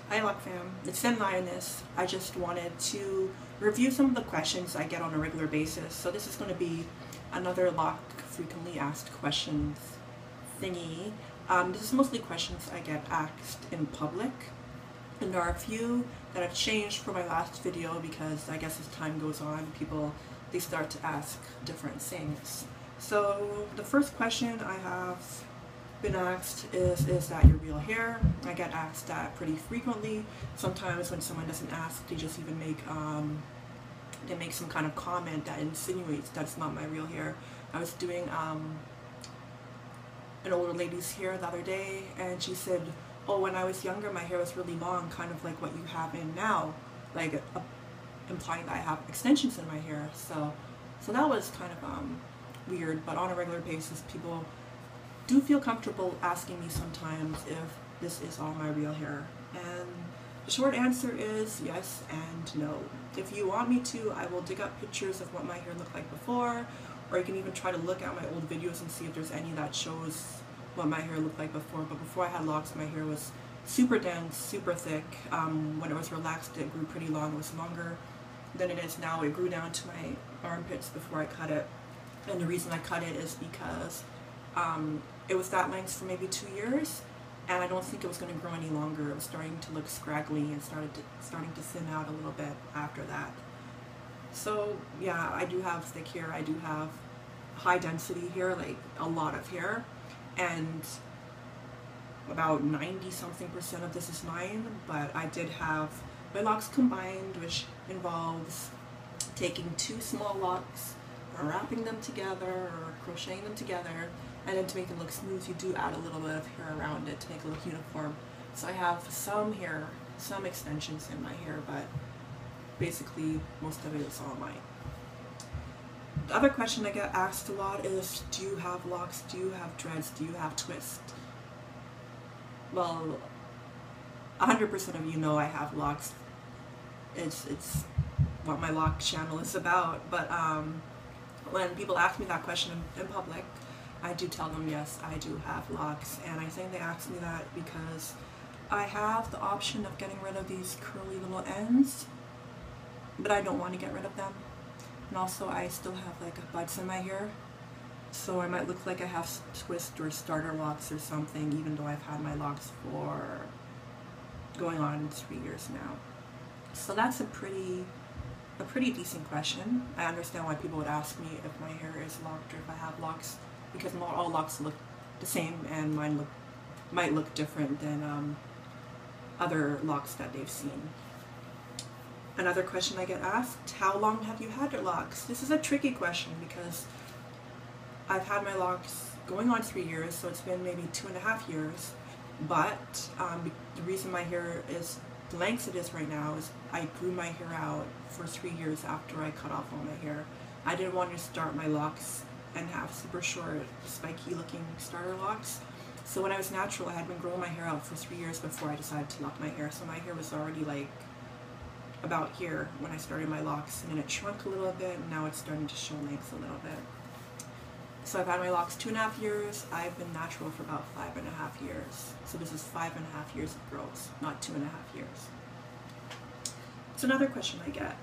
Hi Loc fam, it's Lioness. I just wanted to review some of the questions I get on a regular basis. So this is going to be another Loc frequently asked questions thingy. This is mostly questions I get asked in public. And there are a few that have changed from my last video because I guess as time goes on, they start to ask different things. So the first question I have been asked is that your real hair? I get asked that pretty frequently. Sometimes when someone doesn't ask, they just even make some kind of comment that insinuates that's not my real hair. I was doing an older lady's hair the other day, and she said, oh, when I was younger my hair was really long, kind of like what you have in now, like implying that I have extensions in my hair. So that was kind of weird, but on a regular basis people do feel comfortable asking me sometimes if this is all my real hair. And the short answer is yes and no. If you want me to, I will dig up pictures of what my hair looked like before, or you can even try to look at my old videos and see if there's any that shows what my hair looked like before. But before I had locks, my hair was super dense, super thick. When it was relaxed, it grew pretty long. It was longer than it is now. It grew down to my armpits before I cut it. And the reason I cut it is because it was that length for maybe 2 years, and I don't think it was going to grow any longer. It was starting to look scraggly and starting to thin out a little bit after that. So yeah, I do have thick hair. I do have high density hair, like a lot of hair, and about 90-something% of this is mine. But I did have my locks combined, which involves taking 2 small locks, wrapping them together or crocheting them together, and then to make it look smooth you do add a little bit of hair around it to make it look uniform. So I have some hair, some extensions in my hair, but basically most of it is all mine. The other question I get asked a lot is, do you have locks, do you have dreads, do you have twists? Well, 100% of you know I have locks. It's what my lock channel is about. But when people ask me that question in public, I do tell them yes, I do have locks. And I think they ask me that because I have the option of getting rid of these curly little ends, but I don't want to get rid of them. And also I still have like buds in my hair, so I might look like I have twist or starter locks or something, even though I've had my locks for going on 3 years now. So that's a pretty decent question. I understand why people would ask me if my hair is locked or if I have locks, because not all locks look the same, and mine might look different than other locks that they've seen. Another question I get asked, how long have you had your locks? This is a tricky question because I've had my locks going on 3 years, so it's been maybe 2.5 years. But the reason my hair is the length it is right now is I grew my hair out for 3 years after I cut off all my hair. I didn't want to start my locks and have super short, spiky looking starter locks. So when I was natural, I had been growing my hair out for 3 years before I decided to lock my hair. So my hair was already like about here when I started my locks, and then it shrunk a little bit, and now it's starting to show length a little bit. So I've had my locks 2.5 years. I've been natural for about 5.5 years. So this is 5.5 years of growth, not 2.5 years. It's another question I get.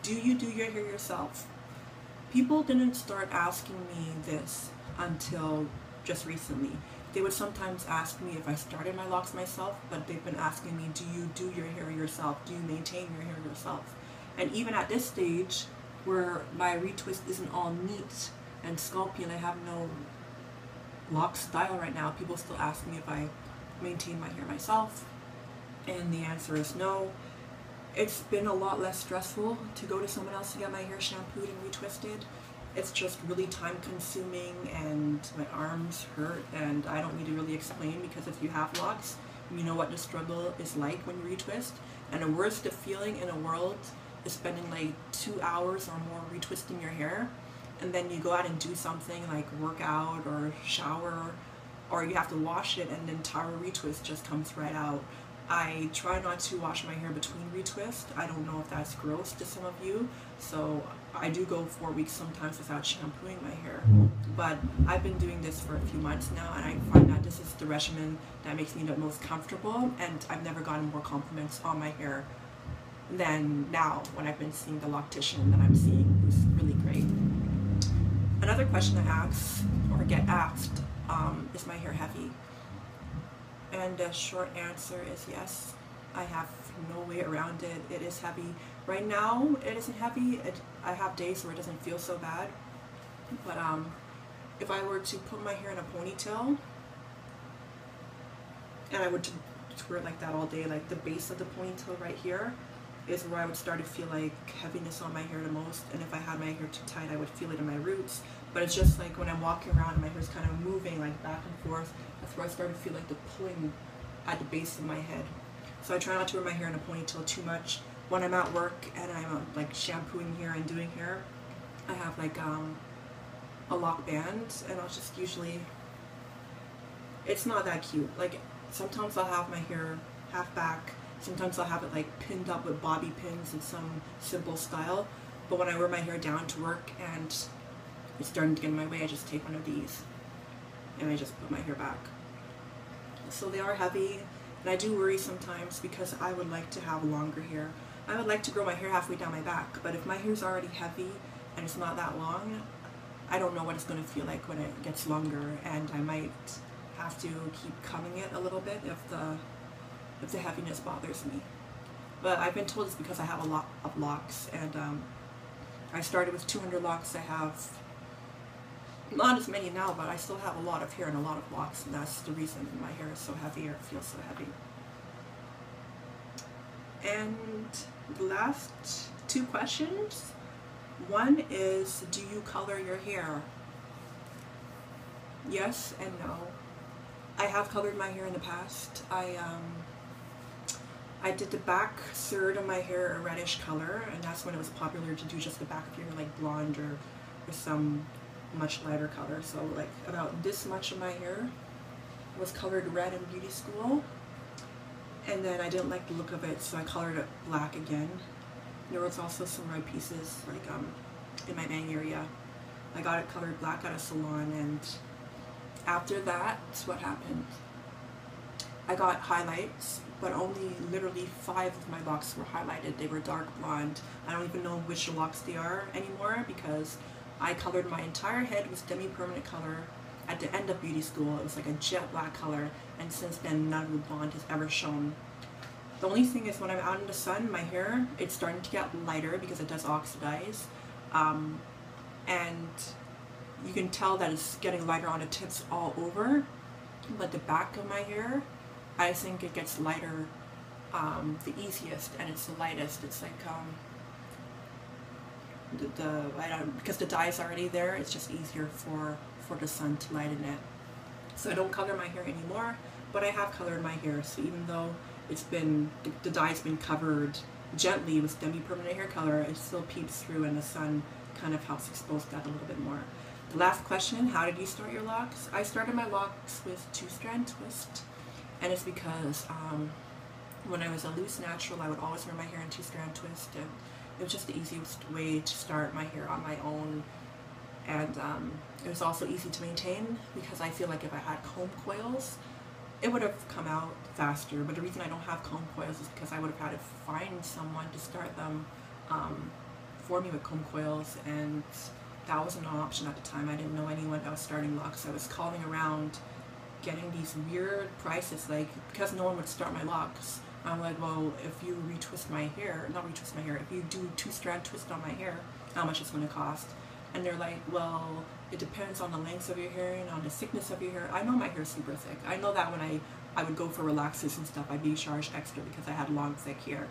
Do you do your hair yourself? People didn't start asking me this until just recently. They would sometimes ask me if I started my locks myself, but they've been asking me, do you do your hair yourself? Do you maintain your hair yourself? And even at this stage, where my retwist isn't all neat and scalpy and I have no lock style right now, people still ask me if I maintain my hair myself, and the answer is no. It's been a lot less stressful to go to someone else to get my hair shampooed and retwisted. It's just really time consuming and my arms hurt, and I don't need to really explain, because if you have locks, you know what the struggle is like when you retwist. And the worst feeling in the world is spending like 2 hours or more retwisting your hair, and then you go out and do something like work out or shower, or you have to wash it and the entire retwist just comes right out. I try not to wash my hair between retwists. I don't know if that's gross to some of you, so I do go 4 weeks sometimes without shampooing my hair. But I've been doing this for a few months now, and I find that this is the regimen that makes me the most comfortable, and I've never gotten more compliments on my hair than now when I've been seeing the loctician that I'm seeing, who's really great. Another question I ask, or get asked, is my hair heavy? And the short answer is yes. I have no way around it. It is heavy. Right now, it isn't heavy. I have days where it doesn't feel so bad. But if I were to put my hair in a ponytail, and I would to wear it like that all day, like the base of the ponytail right here is where I would start to feel like heaviness on my hair the most. And if I had my hair too tight, I would feel it in my roots. But it's just like when I'm walking around and my hair's kind of moving like back and forth, that's where I start to feel like the pulling at the base of my head. So I try not to wear my hair in a ponytail too much. When I'm at work and I'm like shampooing hair and doing hair, I have like a lock band, and I'll just usually, it's not that cute. Like sometimes I'll have my hair half back, sometimes I'll have it like pinned up with bobby pins in some simple style. But when I wear my hair down to work and it's starting to get in my way, I just take one of these and I just put my hair back. So they are heavy, and I do worry sometimes because I would like to have longer hair. I would like to grow my hair halfway down my back, but if my hair's already heavy and it's not that long, I don't know what it's going to feel like when it gets longer, and I might have to keep combing it a little bit if the heaviness bothers me. But I've been told it's because I have a lot of locks, and I started with 200 locks. I have not as many now, but I still have a lot of hair and a lot of locks, and that's the reason my hair is so heavy, or it feels so heavy. And the last two questions. One is, do you color your hair? Yes and no. I have colored my hair in the past. I did the back third of my hair a reddish color, and that's when it was popular to do just the back of your hair like blonde or some much lighter color. So like about this much of my hair was colored red in beauty school, and then I didn't like the look of it, so I colored it black again. There was also some red pieces like in my bang area. I got it colored black at a salon, and after that, what happened? I got highlights, but only literally 5 of my locks were highlighted. They were dark blonde. I don't even know which locks they are anymore because I colored my entire head with demi-permanent color at the end of beauty school. It was like a jet black color, and since then none of the blonde has ever shown. The only thing is when I'm out in the sun, my hair, it's starting to get lighter because it does oxidize. And you can tell that it's getting lighter on the tips all over, but the back of my hair, I think it gets lighter the easiest, and it's the lightest. It's like because the dye is already there, it's just easier for the sun to lighten it. So I don't color my hair anymore, but I have colored my hair. So even though it's been, the dye's been covered gently with demi-permanent hair color, it still peeps through, and the sun kind of helps expose that a little bit more. The last question, how did you start your locks? I started my locks with two-strand twist, and it's because when I was a loose natural, I would always wear my hair in two-strand twist, and it was just the easiest way to start my hair on my own. And it was also easy to maintain because I feel like if I had comb coils, it would have come out faster. But the reason I don't have comb coils is because I would have had to find someone to start them for me with comb coils, and that wasn't an option at the time. I didn't know anyone that was starting locks. I was calling around getting these weird prices, like because no one would start my locks. I'm like, well, if you retwist my hair, not retwist my hair, if you do two-strand twist on my hair, how much it's going to cost? And they're like, well, it depends on the length of your hair and on the thickness of your hair. I know my hair's super thick. I know that when I would go for relaxers and stuff, I'd be charged extra because I had long, thick hair.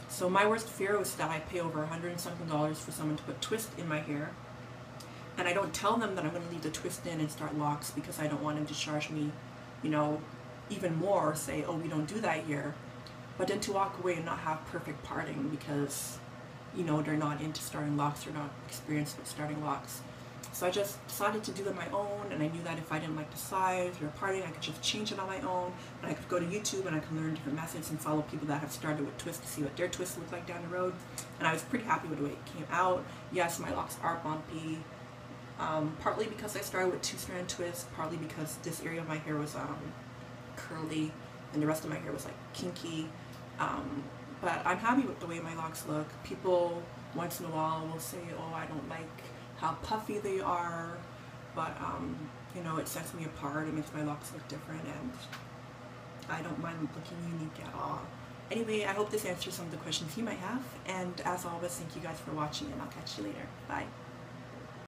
So my worst fear was that I pay over $100 and something for someone to put twist in my hair. And I don't tell them that I'm going to leave the twist in and start locks because I don't want them to charge me, you know, even more, or say, oh, we don't do that here. But then to walk away and not have perfect parting because, you know, they're not into starting locks, they're not experienced with starting locks. So I just decided to do it on my own, and I knew that if I didn't like the size or parting, I could just change it on my own, and I could go to YouTube and I could learn different methods and follow people that have started with twists to see what their twists look like down the road. And I was pretty happy with the way it came out. Yes, my locks are bumpy, partly because I started with two-strand twists, partly because this area of my hair was curly and the rest of my hair was like kinky. But I'm happy with the way my locks look. People once in a while will say, oh, I don't like how puffy they are, but you know, it sets me apart. It makes my locks look different, and I don't mind looking unique at all. Anyway, I hope this answers some of the questions you might have, and as always, thank you guys for watching, and I'll catch you later. Bye.